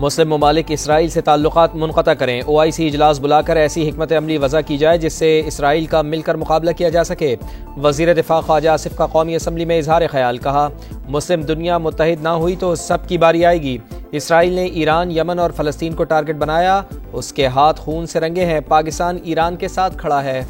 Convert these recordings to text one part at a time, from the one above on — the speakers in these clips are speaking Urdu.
مسلم ممالک اسرائیل سے تعلقات منقطع کریں، OIC اجلاس بلا کر ایسی حکمت عملی وضع کی جائے جس سے اسرائیل کا مل کر مقابلہ کیا جا سکے۔ وزیر دفاع خواجہ آصف کا قومی اسمبلی میں اظہار خیال، کہا مسلم دنیا متحد نہ ہوئی تو سب کی باری آئے گی۔ اسرائیل نے ایران، یمن اور فلسطین کو ٹارگٹ بنایا، اس کے ہاتھ خون سے رنگے ہیں، پاکستان ایران کے ساتھ کھڑا ہے۔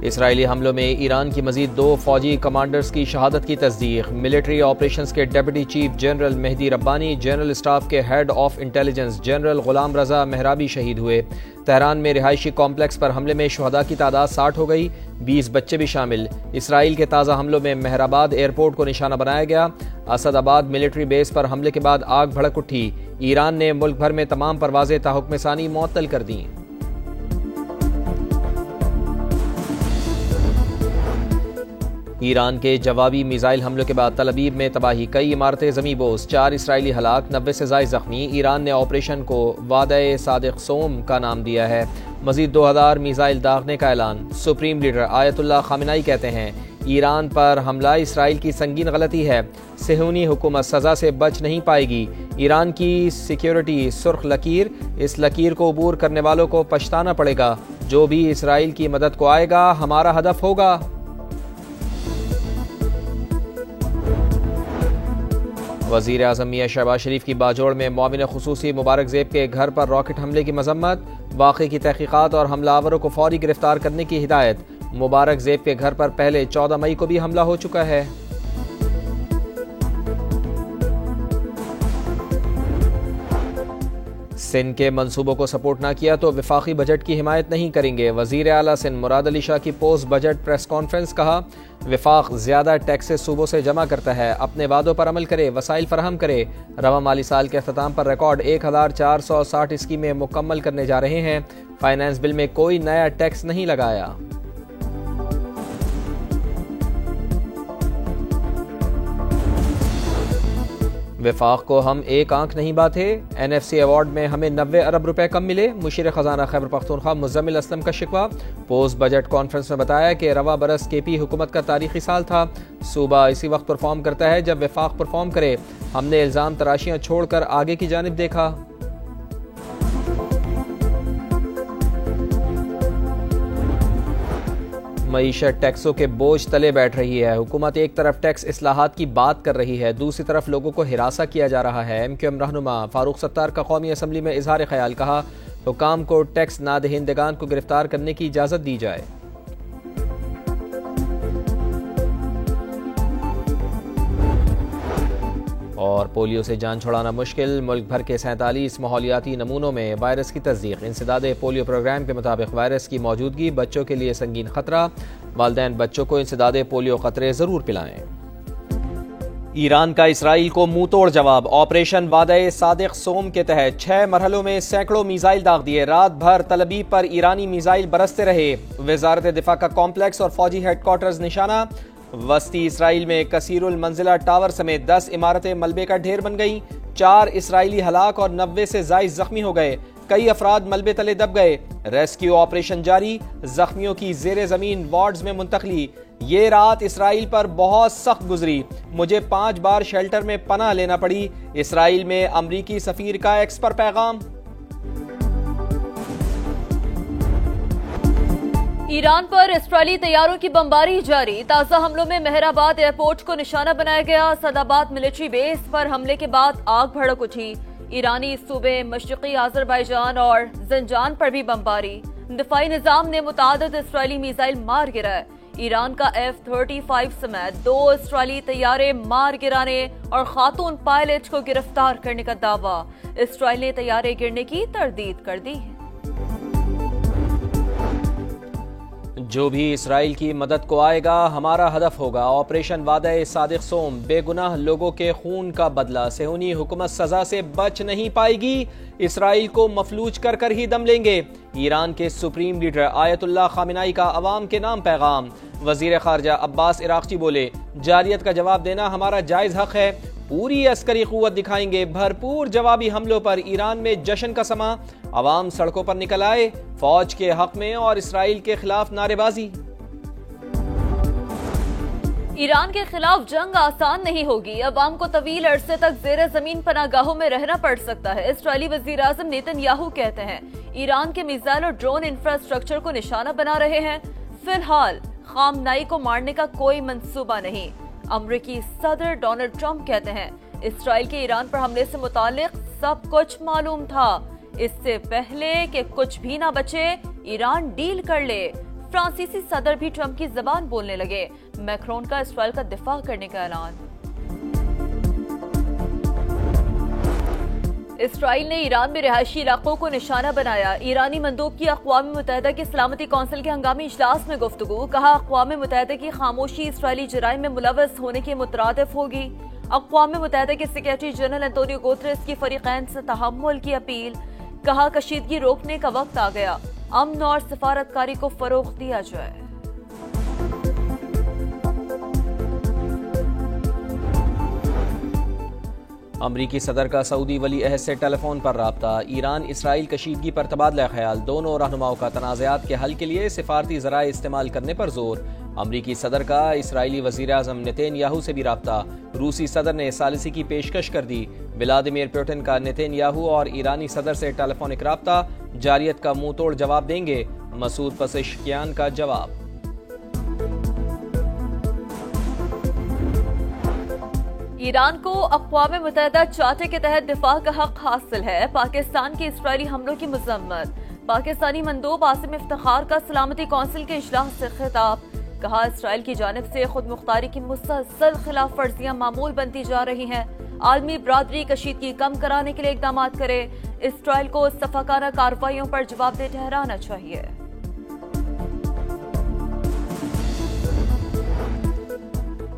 اسرائیلی حملوں میں ایران کی مزید 2 فوجی کمانڈرز کی شہادت کی تصدیق۔ ملٹری آپریشنز کے ڈپٹی چیف جنرل مہدی ربانی، جنرل اسٹاف کے head of intelligence general Ghulam رضا مہرابی شہید ہوئے۔ تہران میں رہائشی کمپلیکس پر حملے میں شہداء کی تعداد 60 ہو گئی، 20 بچے بھی شامل۔ اسرائیل کے تازہ حملوں میں مہرآباد ایئرپورٹ کو نشانہ بنایا گیا۔ اسد آباد ملٹری بیس پر حملے کے بعد آگ بھڑک اٹھی۔ ایران نے ملک بھر میں تمام پروازیں تاحکم ثانی معطل کر دیں۔ ایران کے جوابی میزائل حملوں کے بعد تل ابیب میں تباہی، کئی عمارتیں زمیں بوس، 4 اسرائیلی ہلاک، 90 سے زائد زخمی۔ ایران نے آپریشن کو وعدہ صادق سوم کا نام دیا ہے۔ مزید 2000 میزائل داغنے کا اعلان۔ سپریم لیڈر آیت اللہ خامنائی کہتے ہیں ایران پر حملہ اسرائیل کی سنگین غلطی ہے، صہیونی حکومت سزا سے بچ نہیں پائے گی۔ ایران کی سیکیورٹی سرخ لکیر، اس لکیر کو عبور کرنے والوں کو پچھتانا پڑے گا۔ جو بھی اسرائیل کی مدد کو آئے گا ہمارا ہدف ہوگا۔ وزیر اعظم میاں شہباز شریف کی باجوڑ میں معاون خصوصی مبارک زیب کے گھر پر راکٹ حملے کی مذمت، واقعے کی تحقیقات اور حملہ آوروں کو فوری گرفتار کرنے کی ہدایت۔ مبارک زیب کے گھر پر پہلے 14 مئی کو بھی حملہ ہو چکا ہے۔ سندھ کے منصوبوں کو سپورٹ نہ کیا تو وفاقی بجٹ کی حمایت نہیں کریں گے۔ وزیر اعلیٰ سندھ مراد علی شاہ کی پوسٹ بجٹ پریس کانفرنس، کہا وفاق زیادہ ٹیکسز صوبوں سے جمع کرتا ہے، اپنے وعدوں پر عمل کرے، وسائل فراہم کرے۔ رواں مالی سال کے اختتام پر ریکارڈ 1460 اسکیمیں مکمل کرنے جا رہے ہیں۔ فائنانس بل میں کوئی نیا ٹیکس نہیں لگایا۔ وفاق کو ہم ایک آنکھ نہیں باتے، NFC ایوارڈ میں ہمیں 90 ارب روپے کم ملے، مشیر خزانہ خیبر پختونخوا مزمل اسلم کا شکوہ۔ پوسٹ بجٹ کانفرنس میں بتایا کہ رواں برس KP حکومت کا تاریخی سال تھا، صوبہ اسی وقت پرفارم کرتا ہے جب وفاق پرفارم کرے، ہم نے الزام تراشیاں چھوڑ کر آگے کی جانب دیکھا۔ معیشت ٹیکسوں کے بوجھ تلے بیٹھ رہی ہے، حکومت ایک طرف ٹیکس اصلاحات کی بات کر رہی ہے، دوسری طرف لوگوں کو ہراساں کیا جا رہا ہے۔ MQM رہنما فاروق ستار کا قومی اسمبلی میں اظہار خیال، کہا حکام کو ٹیکس نہ دہندگان کو گرفتار کرنے کی اجازت دی جائے۔ اور پولیو سے جان چھڑانا مشکل، ملک بھر کے 47 ماحولیاتی نمونوں میں وائرس کی تصدیق۔ انسداد پولیو پروگرام کے مطابق وائرس کی موجودگی بچوں کے لیے سنگین خطرہ، والدین بچوں کو انسداد پولیو قطرے ضرور پلائیں۔ ایران کا اسرائیل کو منہ توڑ جواب، آپریشن وعدہ صادق سوم کے تحت 6 مرحلوں میں سینکڑوں میزائل داغ دیے، رات بھر تل ابیب پر ایرانی میزائل برستے رہے۔ وزارت دفاع کا کمپلیکس اور فوجی ہیڈ کوارٹرز نشانہ۔ وسطی اسرائیل میں کثیر المنزلہ ٹاور سمیت 10 عمارتیں ملبے کا ڈھیر بن گئیں، 4 اسرائیلی ہلاک اور 90 سے زائد زخمی ہو گئے، کئی افراد ملبے تلے دب گئے۔ ریسکیو آپریشن جاری، زخمیوں کی زیر زمین وارڈز میں منتقلی۔ یہ رات اسرائیل پر بہت سخت گزری، مجھے 5 بار شیلٹر میں پناہ لینا پڑی۔ اسرائیل میں امریکی سفیر کا ایکس پر پیغام۔ ایران پر اسرائیلی طیاروں کی بمباری جاری، تازہ حملوں میں مہرآباد ایئرپورٹ کو نشانہ بنایا گیا۔ اسد آباد ملٹری بیس پر حملے کے بعد آگ بھڑک اٹھی، ایرانی صوبے مشرقی آذربائیجان اور زنجان پر بھی بمباری۔ دفاعی نظام نے متعدد اسرائیلی میزائل مار گرائے۔ ایران کا F-35 سمیت 2 اسرائیلی طیارے مار گرانے اور خاتون پائلٹ کو گرفتار کرنے کا دعویٰ، اسرائیل نے طیارے گرنے کی تردید کر دی ہے۔ جو بھی اسرائیل کی مدد کو آئے گا ہمارا ہدف ہوگا، آپریشن وعدہ صادق سوم، بے گناہ لوگوں کے خون کا بدلہ، صہیونی حکومت سزا سے بچ نہیں پائے گی، اسرائیل کو مفلوج کر کر ہی دم لیں گے۔ ایران کے سپریم لیڈر آیت اللہ خامنائی کا عوام کے نام پیغام۔ وزیر خارجہ عباس عراقچی بولے جارحیت کا جواب دینا ہمارا جائز حق ہے، پوری عسکری قوت دکھائیں گے۔ بھرپور جوابی حملوں پر ایران میں جشن کا سماں، عوام سڑکوں پر نکل آئے، فوج کے حق میں اور اسرائیل کے خلاف نعرے بازی۔ ایران کے خلاف جنگ آسان نہیں ہوگی، عوام کو طویل عرصے تک زیر زمین پناہ گاہوں میں رہنا پڑ سکتا ہے، اسرائیلی وزیر اعظم نیتن یاہو کہتے ہیں۔ ایران کے میزائل اور ڈرون انفراسٹرکچر کو نشانہ بنا رہے ہیں، فی الحال خامنائی کو مارنے کا کوئی منصوبہ نہیں۔ امریکی صدر ڈونلڈ ٹرمپ کہتے ہیں اسرائیل کے ایران پر حملے سے متعلق سب کچھ معلوم تھا، اس سے پہلے کہ کچھ بھی نہ بچے ایران ڈیل کر لے۔ فرانسیسی صدر بھی ٹرمپ کی زبان بولنے لگے، میکرون کا اسرائیل کا دفاع کرنے کا اعلان۔ اسرائیل نے ایران میں رہائشی علاقوں کو نشانہ بنایا، ایرانی مندوب کی اقوام متحدہ کی سلامتی کونسل کے ہنگامی اجلاس میں گفتگو، کہا اقوام متحدہ کی خاموشی اسرائیلی جرائم میں ملوث ہونے کے مترادف ہوگی۔ اقوام متحدہ کے سیکریٹری جنرل انطونیو گوتریس کی فریقین سے تحمل کی اپیل، کہا کشیدگی روکنے کا وقت آ گیا، امن اور سفارتکاری کو فروغ دیا جائے۔ امریکی صدر کا سعودی ولی عہد سے ٹیلی فون پر رابطہ، ایران اسرائیل کشیدگی پر تبادلہ خیال، دونوں رہنماؤں کا تنازعات کے حل کے لیے سفارتی ذرائع استعمال کرنے پر زور۔ امریکی صدر کا اسرائیلی وزیر اعظم نیتن یاہو سے بھی رابطہ، روسی صدر نے ثالثی کی پیشکش کر دی، ولادیمیر پوٹن کا نیتن یاہو اور ایرانی صدر سے ٹیلی فونک رابطہ، جارحیت کا منہ توڑ جواب دیں گے، مسعود پزشکیان کا جواب۔ ایران کو اقوام متحدہ چارٹر کے تحت دفاع کا حق حاصل ہے، پاکستان کے اسرائیلی حملوں کی مذمت، پاکستانی مندوب عاصم افتخار کا سلامتی کونسل کے اجلاس سے خطاب، کہا اسرائیل کی جانب سے خود مختاری کی مسلسل خلاف ورزیاں معمول بنتی جا رہی ہیں، عالمی برادری کشیدگی کم کرانے کے لیے اقدامات کرے، اسرائیل کو صفاقانہ کارروائیوں پر جواب دہ ٹھہرانا چاہیے۔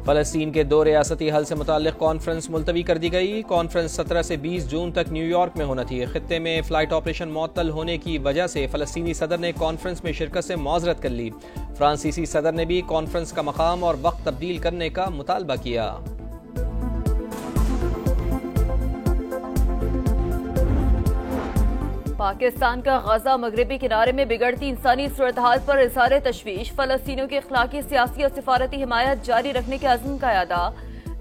فلسطین کے 2 ریاستی حل سے متعلق کانفرنس ملتوی کر دی گئی، کانفرنس 17 سے 20 جون تک نیو یارک میں ہونا تھی، خطے میں فلائٹ آپریشن معطل ہونے کی وجہ سے فلسطینی صدر نے کانفرنس میں شرکت سے معذرت کر لی، فرانسیسی صدر نے بھی کانفرنس کا مقام اور وقت تبدیل کرنے کا مطالبہ کیا۔ پاکستان کا غزہ مغربی کنارے میں بگڑتی انسانی صورتحال پر اظہار تشویش، فلسطینیوں کی اخلاقی، سیاسی اور سفارتی حمایت جاری رکھنے کے عزم کا اعادہ،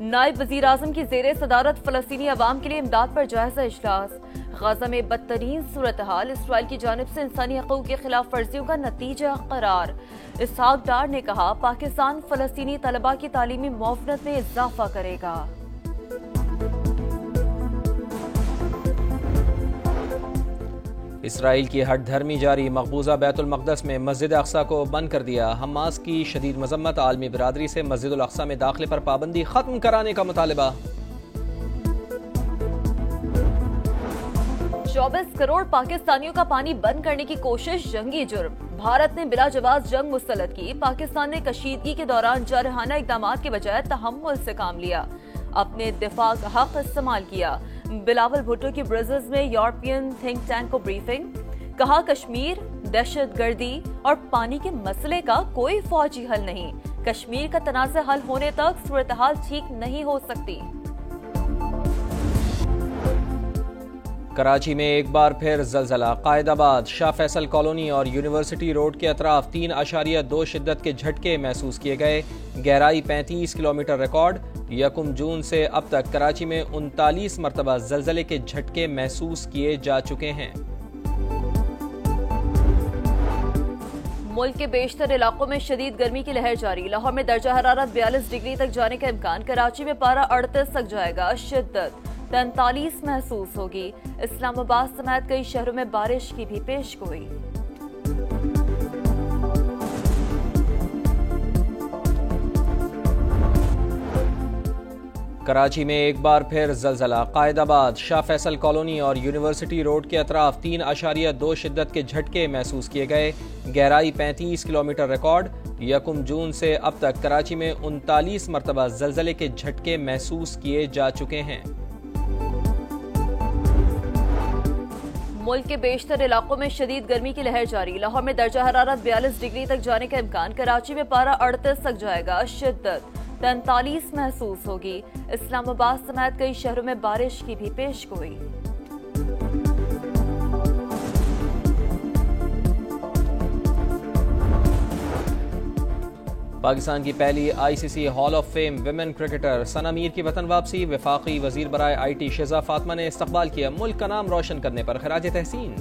نائب وزیر اعظم کی زیر صدارت فلسطینی عوام کے لیے امداد پر جائزہ اجلاس، غزہ میں بدترین صورتحال اسرائیل کی جانب سے انسانی حقوق کی خلاف ورزیوں کا نتیجہ قرار، اسحاق ڈار نے کہا پاکستان فلسطینی طلباء کی تعلیمی معاونت میں اضافہ کرے گا۔ اسرائیل کی ہٹ دھرمی جاری، مقبوضہ بیت المقدس میں مسجد اقصی کو بند کر دیا، حماس کی شدید مذمت، عالمی برادری سے مسجد الاقصی میں داخلے پر پابندی ختم کرانے کا مطالبہ۔ 24 کروڑ پاکستانیوں کا پانی بند کرنے کی کوشش جنگی جرم، بھارت نے بلا جواز جنگ مسلط کی، پاکستان نے کشیدگی کے دوران جارحانہ اقدامات کے بجائے تحمل سے کام لیا، اپنے دفاع کا حق استعمال کیا، بلاول بھٹو کی برسلز میں یورپین تھنک ٹینک کو بریفنگ، کہا کشمیر دہشت گردی اور پانی کے مسئلے کا کوئی فوجی حل نہیں، کشمیر کا تنازع حل ہونے تک صورتحال ٹھیک نہیں ہو سکتی۔ کراچی میں ایک بار پھر زلزلہ، قائد آباد، شاہ فیصل کالونی اور یونیورسٹی روڈ کے اطراف 3.2 شدت کے جھٹکے محسوس کیے گئے، گہرائی 35 کلومیٹر ریکارڈ، 1 جون سے اب تک کراچی میں 39 مرتبہ زلزلے کے جھٹکے محسوس کیے جا چکے ہیں۔ ملک کے بیشتر علاقوں میں شدید گرمی کی لہر جاری، لاہور میں درجہ حرارت 42 ڈگری تک جانے کا امکان، کراچی میں پارہ 38 تک جائے گا، شدت 43 محسوس ہوگی، اسلام آباد سمیت کئی شہروں میں بارش کی بھی پیش گوئی۔ کراچی میں ایک بار پھر زلزلہ، قائد آباد، شاہ فیصل کالونی اور یونیورسٹی روڈ کے اطراف 3.2 شدت کے جھٹکے محسوس کیے گئے، گہرائی 35 کلومیٹر ریکارڈ، 1 جون سے اب تک کراچی میں 39 مرتبہ زلزلے کے جھٹکے محسوس کیے جا چکے ہیں۔ ملک کے بیشتر علاقوں میں شدید گرمی کی لہر جاری، لاہور میں درجہ حرارت 42 ڈگری تک جانے کا امکان، کراچی میں پارہ 38 تک جائے گا، شدت 43 محسوس ہوگی، اسلام آباد سمیت کئی شہروں میں بارش کی بھی پیش گوئی۔ پاکستان کی پہلی ICC hall of fame women cricketer Sana Mir کی وطن واپسی، وفاقی وزیر برائے IT شہزاد فاطمہ نے استقبال کیا، ملک کا نام روشن کرنے پر خراج تحسین۔